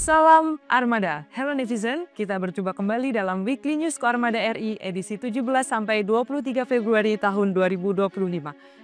Salam Armada, hello netizen, kita berjumpa kembali dalam Weekly News Koarmada RI edisi 17 sampai 23 Februari tahun 2025.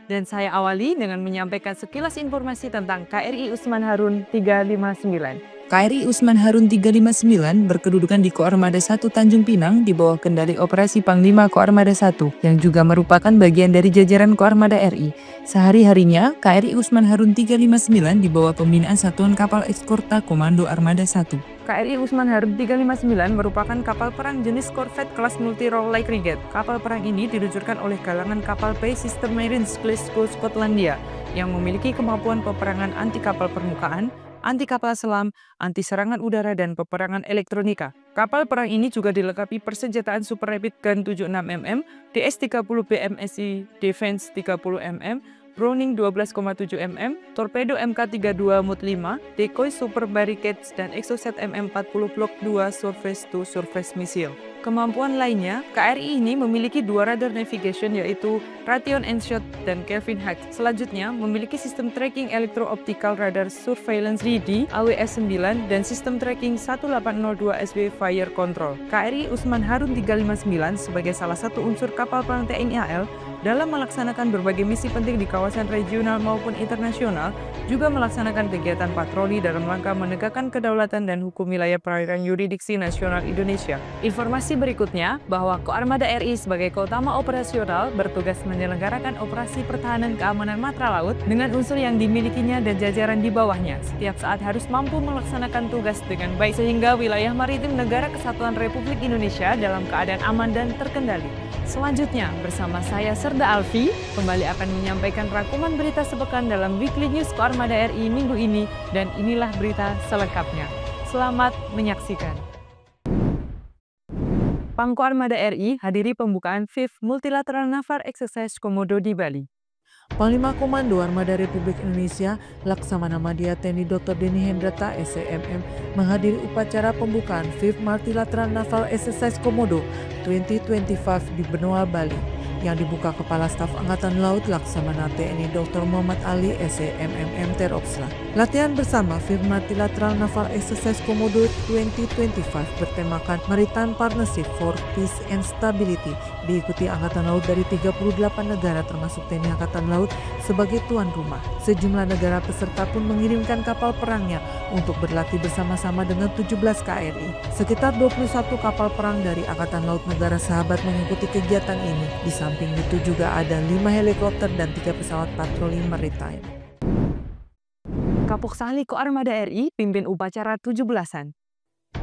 Dan saya awali dengan menyampaikan sekilas informasi tentang KRI Usman Harun 359. KRI Usman Harun 359 berkedudukan di Koarmada 1 Tanjung Pinang di bawah kendali Operasi Panglima Koarmada 1 yang juga merupakan bagian dari jajaran Koarmada RI. Sehari-harinya, KRI Usman Harun 359 di bawah pembinaan Satuan Kapal Eskorta Komando Armada 1. KRI Usman Harun 359 merupakan kapal perang jenis korvet kelas multi-role light frigate. Kapal perang ini diluncurkan oleh galangan kapal Bay System Marines Glasgow, Skotlandia yang memiliki kemampuan peperangan anti kapal permukaan, anti kapal selam, anti serangan udara, dan peperangan elektronika. Kapal perang ini juga dilengkapi persenjataan Super Rapid Gun 76 mm, DS-30 BMSI Defense 30 mm, Browning 12,7 mm, Torpedo Mk32 Mod 5, Decoy Super Barricades, dan Exocet MM40 Block 2 Surface-to-Surface Missile. Kemampuan lainnya, KRI ini memiliki dua radar navigation yaitu Raytheon N-Shot dan Kelvin Hawk. Selanjutnya, memiliki sistem tracking electro-optical radar surveillance 3D AWS-9 dan sistem tracking 1802 SW Fire Control. KRI Usman Harun 359 sebagai salah satu unsur kapal perang TNI AL dalam melaksanakan berbagai misi penting di kawasan regional maupun internasional, juga melaksanakan kegiatan patroli dalam rangka menegakkan kedaulatan dan hukum wilayah perairan yurisdiksi nasional Indonesia. Informasi berikutnya bahwa Koarmada RI sebagai keutama operasional bertugas menyelenggarakan operasi pertahanan keamanan matra laut dengan unsur yang dimilikinya dan jajaran di bawahnya. Setiap saat harus mampu melaksanakan tugas dengan baik sehingga wilayah maritim Negara Kesatuan Republik Indonesia dalam keadaan aman dan terkendali. Selanjutnya, bersama saya Serda Alfi, kembali akan menyampaikan rangkuman berita sepekan dalam Weekly News Koarmada RI minggu ini, dan inilah berita selengkapnya. Selamat menyaksikan. Pangko Armada RI hadiri pembukaan 5th Multilateral Naval Exercise Komodo di Bali. Panglima Komando Armada Republik Indonesia Laksamana Madya TNI Dr. Denny Hendrata SEMM menghadiri upacara pembukaan 5th Multilateral Naval Exercise Komodo 2025 di Benoa, Bali yang dibuka Kepala Staf Angkatan Laut Laksamana TNI Dr. Muhammad Ali SEMM Teropsla. Latihan bersama 5th Multilateral Naval Exercise Komodo 2025 bertemakan Maritime Partnership for Peace and Stability diikuti Angkatan Laut dari 38 negara termasuk TNI Angkatan Laut sebagai tuan rumah. Sejumlah negara peserta pun mengirimkan kapal perangnya untuk berlatih bersama-sama dengan 17 KRI. Sekitar 21 kapal perang dari Angkatan Laut negara sahabat mengikuti kegiatan ini. Di samping itu juga ada 5 helikopter dan 3 pesawat patroli maritime. Kapok Sali Koarmada RI pimpin upacara 17-an.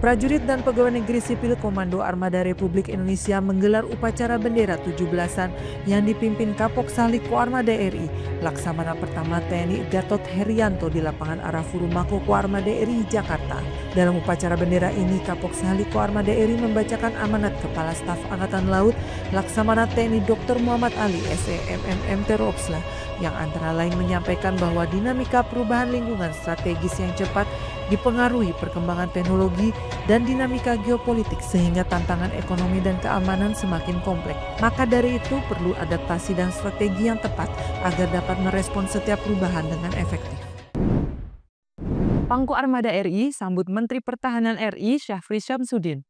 Prajurit dan pegawai negeri sipil Komando Armada Republik Indonesia menggelar upacara bendera 17-an yang dipimpin Kapok Sali Koarmada RI Laksamana Pertama TNI Gatot Herianto di lapangan Arafuru Mako Koarmada RI Jakarta. Dalam upacara bendera ini, Kapok Sali Koarmada RI membacakan amanat Kepala Staf Angkatan Laut Laksamana TNI Dr. Muhammad Ali SEMM Teropsla yang antara lain menyampaikan bahwa dinamika perubahan lingkungan strategis yang cepat dipengaruhi perkembangan teknologi dan dinamika geopolitik sehingga tantangan ekonomi dan keamanan semakin kompleks. Maka dari itu perlu adaptasi dan strategi yang tepat agar dapat merespons setiap perubahan dengan efektif. Pangko Armada RI sambut Menteri Pertahanan RI Syafri Syamsuddin.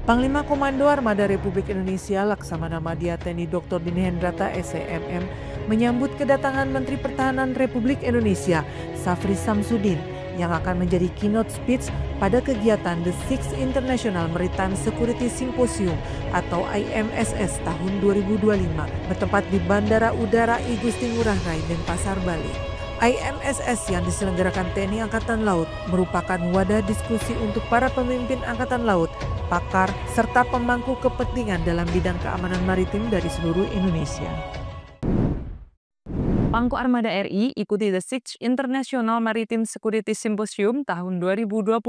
Panglima Komando Armada Republik Indonesia Laksamana Madya TNI Dr. Denny Hendrata SEMM menyambut kedatangan Menteri Pertahanan Republik Indonesia Syafri Syamsuddin yang akan menjadi keynote speech pada kegiatan The 6th International Maritime Security Symposium atau IMSS tahun 2025 bertempat di Bandara Udara I Gusti Ngurah Rai, Denpasar, Bali. IMSS yang diselenggarakan TNI Angkatan Laut merupakan wadah diskusi untuk para pemimpin Angkatan Laut, pakar, serta pemangku kepentingan dalam bidang keamanan maritim dari seluruh Indonesia. Pangko Armada RI ikuti The 6th International Maritime Security Symposium tahun 2025.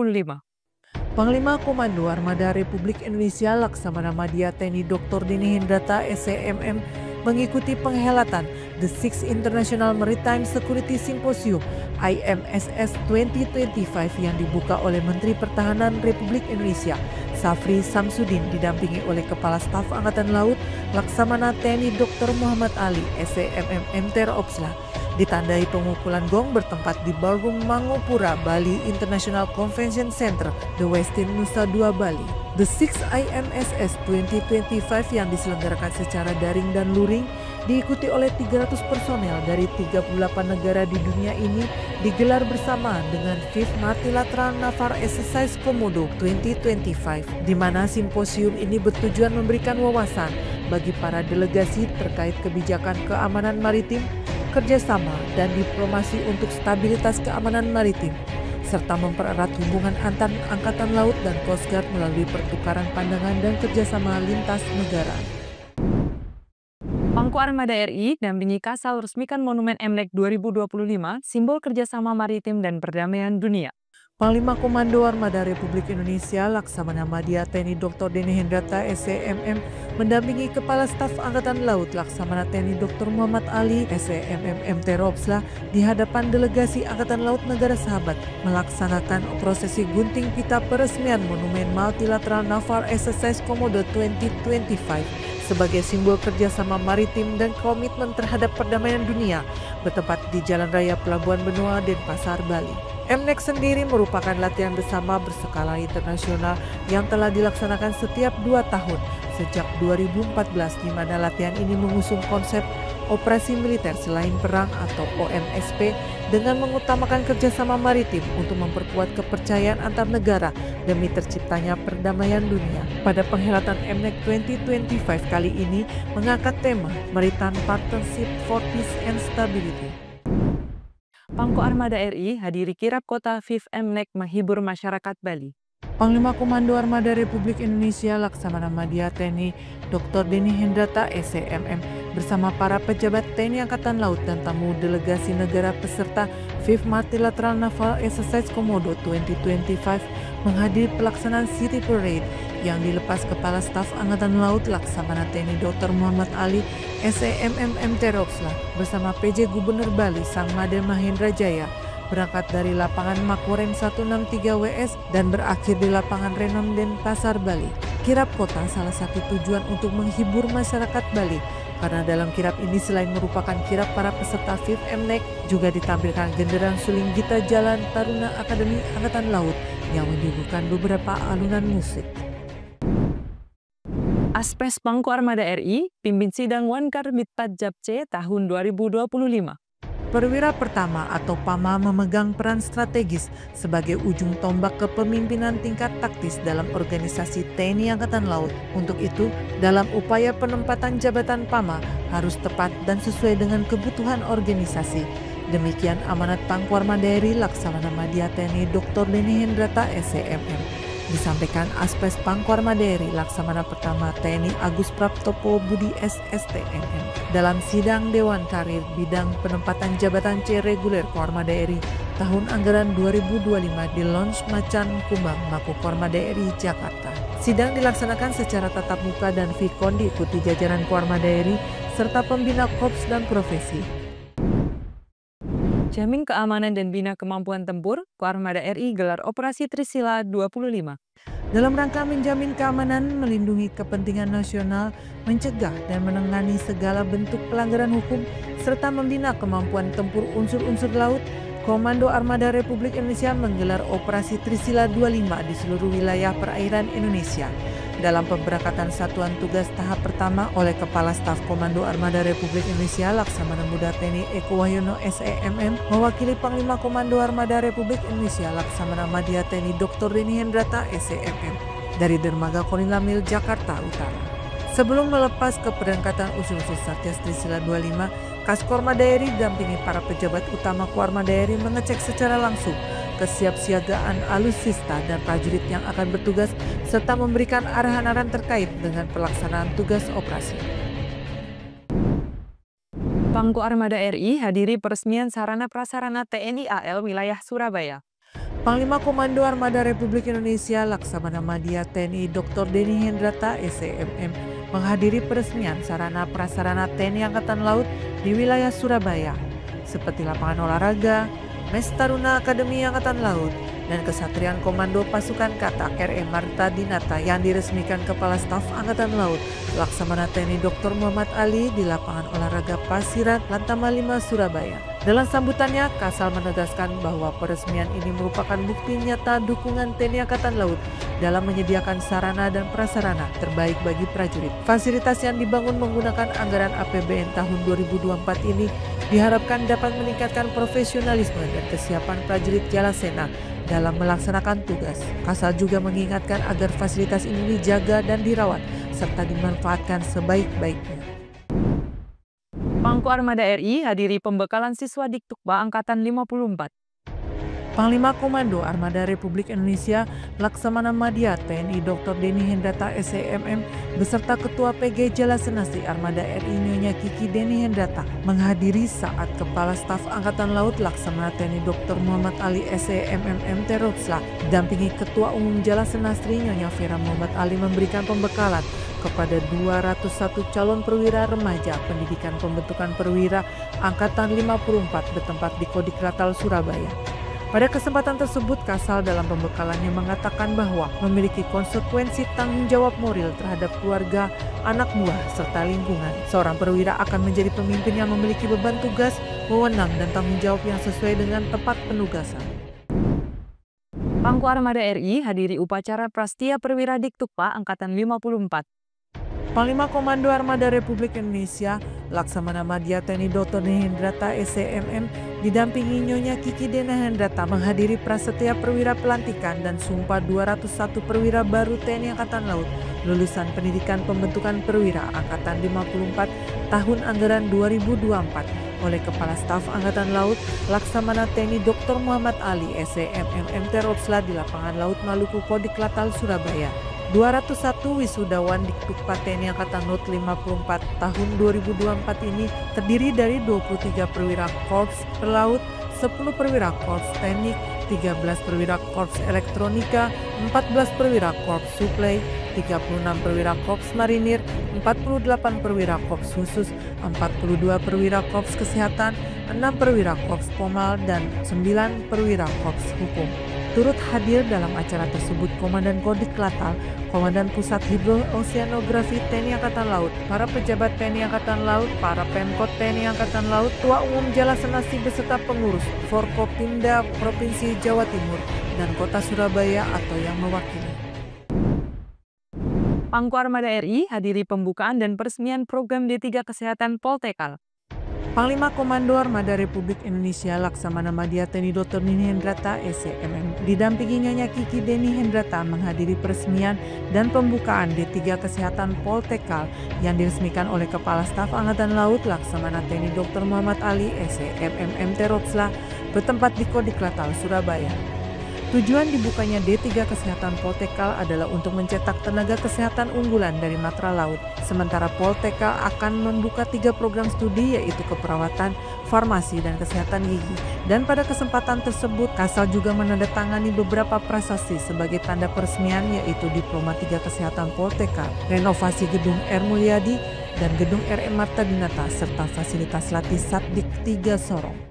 Panglima Komando Armada Republik Indonesia Laksamana Madya TNI Dr. Denny Hendrata SEMM mengikuti penghelatan The 6th International Maritime Security Symposium IMSS 2025 yang dibuka oleh Menteri Pertahanan Republik Indonesia Syafri Syamsuddin didampingi oleh Kepala Staf Angkatan Laut Laksamana TNI Dr. Muhammad Ali SEMM Teropsla. ditandai pemukulan gong bertempat di Ballroom Mangopura, Bali International Convention Center, The Westin Nusa Dua Bali. The 6 IMSS 2025 yang diselenggarakan secara daring dan luring diikuti oleh 300 personel dari 38 negara di dunia ini digelar bersamaan dengan 5th Multilateral Naval Exercise Komodo 2025, di mana simposium ini bertujuan memberikan wawasan bagi para delegasi terkait kebijakan keamanan maritim, kerjasama, dan diplomasi untuk stabilitas keamanan maritim, serta mempererat hubungan antar Angkatan Laut dan Coast Guard melalui pertukaran pandangan dan kerjasama lintas negara. Pangku Armada RI dampingi Kasal resmikan Monumen MNEC 2025, simbol kerjasama maritim dan perdamaian dunia. Panglima Komando Armada Republik Indonesia Laksamana Madya TNI Dr. Denny Hendrata SEMM mendampingi Kepala Staf Angkatan Laut Laksamana TNI Dr. Muhammad Ali SEMM MT Ropsla di hadapan delegasi Angkatan Laut Negara Sahabat melaksanakan prosesi gunting pita peresmian Monumen Multilateral Naval Exercise Komodo 2025 sebagai simbol kerjasama maritim dan komitmen terhadap perdamaian dunia, bertempat di Jalan Raya Pelabuhan Benoa, Denpasar, Bali. MNEC sendiri merupakan latihan bersama berskala internasional yang telah dilaksanakan setiap 2 tahun sejak 2014, di mana latihan ini mengusung konsep operasi militer selain perang atau OMSP dengan mengutamakan kerjasama maritim untuk memperkuat kepercayaan antar negara demi terciptanya perdamaian dunia. Pada perhelatan MNEC 2025 kali ini mengangkat tema Maritime Partnership for Peace and Stability. Pangku Armada RI hadiri kirap kota 5th MNEC menghibur masyarakat Bali. Panglima Komando Armada Republik Indonesia Laksamana Madya TNI Dr. Denny Hendrata SEMM bersama para pejabat TNI Angkatan Laut dan tamu delegasi negara peserta 5th Multilateral Naval Exercise Komodo 2025 menghadiri pelaksanaan City Parade yang dilepas Kepala Staf Angkatan Laut Laksamana TNI Dr. Muhammad Ali SEMM MT Ropsla bersama PJ Gubernur Bali Sang Made Mahendra Jaya berangkat dari lapangan Makorem 163 WS dan berakhir di lapangan Renon Denpasar, Bali. Kirap kota salah satu tujuan untuk menghibur masyarakat Bali, karena dalam kirap ini selain merupakan kirap para peserta 5th MNEC, juga ditampilkan genderang suling Gita Jalan Taruna Akademi Angkatan Laut yang menyuguhkan beberapa alunan musik. Aspes Pangku Armada RI, pimpin sidang Wankar Mitpat Japce tahun 2025. Perwira Pertama atau PAMA memegang peran strategis sebagai ujung tombak kepemimpinan tingkat taktis dalam organisasi TNI Angkatan Laut. Untuk itu, dalam upaya penempatan jabatan PAMA harus tepat dan sesuai dengan kebutuhan organisasi. Demikian amanat Pangku Armada RI Laksamana Madya TNI Dr. Denny Hendrata SEMM. Disampaikan Aspes Pangku Armada RI Laksamana Pertama TNI Agus Praptopo Budi SSTNM dalam sidang Dewan Karir Bidang Penempatan Jabatan C Reguler Koarmada RI tahun anggaran 2025 di Lounge Macan Kumbang, Mako Koarmada RI, Jakarta. Sidang dilaksanakan secara tatap muka dan vkon diikuti jajaran Koarmada RI serta pembina korps dan profesi. Jamin keamanan dan bina kemampuan tempur, Koarmada RI gelar Operasi Trisila 25. Dalam rangka menjamin keamanan, melindungi kepentingan nasional, mencegah dan menangani segala bentuk pelanggaran hukum, serta membina kemampuan tempur unsur-unsur laut, Komando Armada Republik Indonesia menggelar Operasi Trisila 25 di seluruh wilayah perairan Indonesia. Dalam pemberangkatan Satuan Tugas tahap pertama oleh Kepala Staf Komando Armada Republik Indonesia Laksamana Muda TNI Eko Wahyono SEMM mewakili Panglima Komando Armada Republik Indonesia Laksamana Madya TNI Dr. Denny Hendrata SEMM dari Dermaga Konilamil, Jakarta Utara. Sebelum melepas keberangkatan unsur-unsur Satgas Trisila 25, Kaskormada RI didampingi para pejabat utama Koarmada RI mengecek secara langsung kesiapsiagaan alutsista dan prajurit yang akan bertugas serta memberikan arahan-arahan terkait dengan pelaksanaan tugas operasi. Pangku Armada RI hadiri peresmian sarana prasarana TNI AL wilayah Surabaya. Panglima Komando Armada Republik Indonesia Laksamana Madya TNI Dr. Denny Hendrata SEMM menghadiri peresmian sarana prasarana TNI Angkatan Laut di wilayah Surabaya, seperti lapangan olahraga, Mes Taruna Akademi Angkatan Laut, dan Kesatrian Komando Pasukan Katak RE Marta Dinata yang diresmikan Kepala Staf Angkatan Laut Laksamana TNI Dr. Muhammad Ali di lapangan olahraga Pasiran, Lantama 5, Surabaya. Dalam sambutannya, Kasal menegaskan bahwa peresmian ini merupakan bukti nyata dukungan TNI Angkatan Laut dalam menyediakan sarana dan prasarana terbaik bagi prajurit. Fasilitas yang dibangun menggunakan anggaran APBN tahun 2024 ini diharapkan dapat meningkatkan profesionalisme dan kesiapan prajurit Jalasena dalam melaksanakan tugas. Kasal juga mengingatkan agar fasilitas ini dijaga dan dirawat serta dimanfaatkan sebaik-baiknya. Pangku Armada RI hadiri pembekalan siswa Diktukba Angkatan 54. Panglima Komando Armada Republik Indonesia Laksamana Madya TNI Dr. Deni Hendrata SEMM beserta Ketua PG Jalasenasi Armada RI Nyonya Kiki Deni Hendrata menghadiri saat Kepala Staf Angkatan Laut Laksamana TNI Dr. Muhammad Ali SEMM MT Rotsla dampingi Ketua Umum Jalasenasri Nyonya Vera Muhammad Ali memberikan pembekalan kepada 201 calon perwira remaja pendidikan pembentukan perwira Angkatan 54 bertempat di Kodiklatal, Surabaya. Pada kesempatan tersebut, Kasal dalam pembekalannya mengatakan bahwa memiliki konsekuensi tanggung jawab moral terhadap keluarga, anak buah, serta lingkungan. Seorang perwira akan menjadi pemimpin yang memiliki beban tugas, wewenang, dan tanggung jawab yang sesuai dengan tempat penugasan. Pangku Armada RI hadiri upacara Prastia Perwira Diktukba Angkatan 54. Panglima Komando Armada Republik Indonesia Laksamana Madya TNI Dr. Deni Hendrata SEMM didampingi Nyonya Kiki Deni Hendrata menghadiri prasetya perwira pelantikan dan sumpah 201 perwira baru TNI Angkatan Laut lulusan pendidikan pembentukan perwira Angkatan 54 tahun anggaran 2024 oleh Kepala Staf Angkatan Laut Laksamana TNI Dr. Muhammad Ali SEMM MT Rotsla di lapangan Laut Maluku Kodiklatal, Surabaya. 201 wisudawan Diktukpa TNI Angkatan Laut 54 tahun 2024 ini terdiri dari 23 perwira Korps Pelaut, 10 perwira Korps Teknik, 13 perwira Korps Elektronika, 14 perwira Korps Suplai, 36 perwira Korps Marinir, 48 perwira Korps Khusus, 42 perwira Korps Kesehatan, 6 perwira Korps Pomal, dan 9 perwira Korps Hukum. Turut hadir dalam acara tersebut Komandan Kodiklatal, Komandan Pusat Hidrooceanografi TNI Angkatan Laut, para pejabat TNI Angkatan Laut, para Pemkot TNI Angkatan Laut, Ketua Umum Jalasenasi beserta pengurus Forkopimda Provinsi Jawa Timur, dan Kota Surabaya atau yang mewakili. Pangku Armada RI hadiri pembukaan dan peresmian program D3 Kesehatan Poltekal. Panglima Komando Armada Republik Indonesia Laksamana Madya TNI Dr. Deni Hendrata SEMM didampingi Nyonya Kiki Deni Hendrata menghadiri peresmian dan pembukaan D3 Kesehatan Poltekal yang diresmikan oleh Kepala Staf Angkatan Laut Laksamana TNI Dr. Muhammad Ali SEMM MT Rotsla bertempat di Kodiklatal, Surabaya. Tujuan dibukanya D3 Kesehatan Poltekal adalah untuk mencetak tenaga kesehatan unggulan dari matra laut. Sementara Poltekal akan membuka 3 program studi yaitu keperawatan, farmasi, dan kesehatan gigi. Dan pada kesempatan tersebut, Kasal juga menandatangani beberapa prasasti sebagai tanda peresmian yaitu Diploma 3 Kesehatan Poltekal, renovasi Gedung R. Mulyadi, dan Gedung RE Marta Dinata, serta fasilitas latih Satdik 3 Sorong.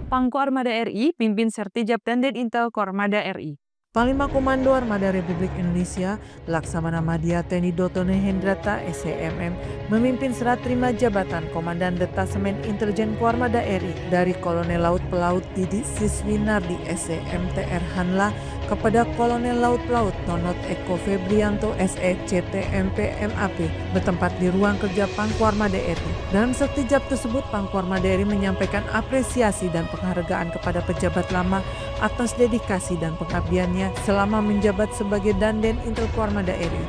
Pangku Armada RI pimpin Sertijab Dandet Intel Kormada RI. Panglima Komando Armada Republik Indonesia Laksamana Madya TNI Dr. Deni Hendrata SEMM memimpin serah terima jabatan Komandan Detasemen Intelijen Kormada RI dari Kolonel Laut Pelaut Didi Siswinardi SEMTR Hanla kepada Kolonel Laut Pelaut Nonot Eko Febrianto SECTMP MAP bertempat di ruang kerja Pangku Armada RI. Dalam sertijab tersebut, Pangku Armada RI menyampaikan apresiasi dan penghargaan kepada pejabat lama atas dedikasi dan pengabdiannya selama menjabat sebagai Danjen Intel Kormada RI.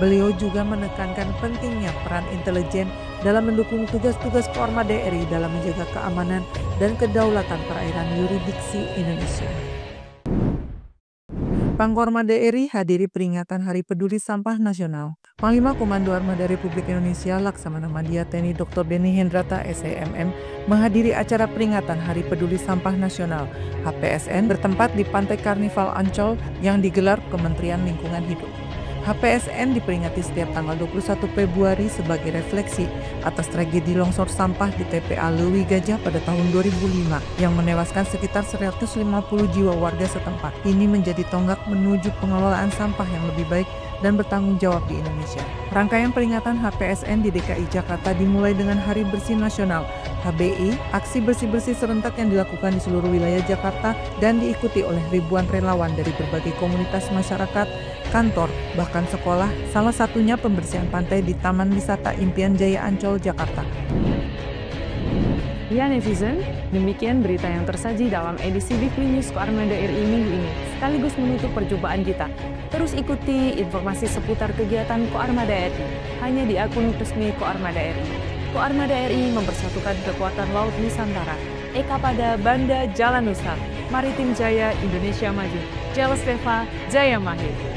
Beliau juga menekankan pentingnya peran intelijen dalam mendukung tugas-tugas Kormada RI dalam menjaga keamanan dan kedaulatan perairan yurisdiksi Indonesia. Pangku Armada RI hadiri peringatan Hari Peduli Sampah Nasional. Panglima Komando Armada Republik Indonesia Laksamana Madya TNI Dr. Deni Hendrata SEMM menghadiri acara peringatan Hari Peduli Sampah Nasional HPSN bertempat di Pantai Karnival Ancol yang digelar Kementerian Lingkungan Hidup. HPSN diperingati setiap tanggal 21 Februari sebagai refleksi atas tragedi longsor sampah di TPA Leuwi Gajah pada tahun 2005 yang menewaskan sekitar 150 jiwa warga setempat. Ini menjadi tonggak menuju pengelolaan sampah yang lebih baik dan bertanggung jawab di Indonesia. Rangkaian peringatan HPSN di DKI Jakarta dimulai dengan Hari Bersih Nasional (HBI), aksi bersih-bersih serentak yang dilakukan di seluruh wilayah Jakarta dan diikuti oleh ribuan relawan dari berbagai komunitas masyarakat, kantor, bahkan sekolah, salah satunya pembersihan pantai di Taman Wisata Impian Jaya Ancol, Jakarta. Ya netizen, demikian berita yang tersaji dalam edisi Weekly News Koarmada RI minggu ini, sekaligus menutup perjumpaan kita. Terus ikuti informasi seputar kegiatan Koarmada RI, hanya di akun resmi Koarmada RI. Koarmada RI mempersatukan kekuatan laut Nusantara, Eka pada Banda Jalan Nusa, Maritim Jaya Indonesia Maju, Jala Steva Jaya Mahir.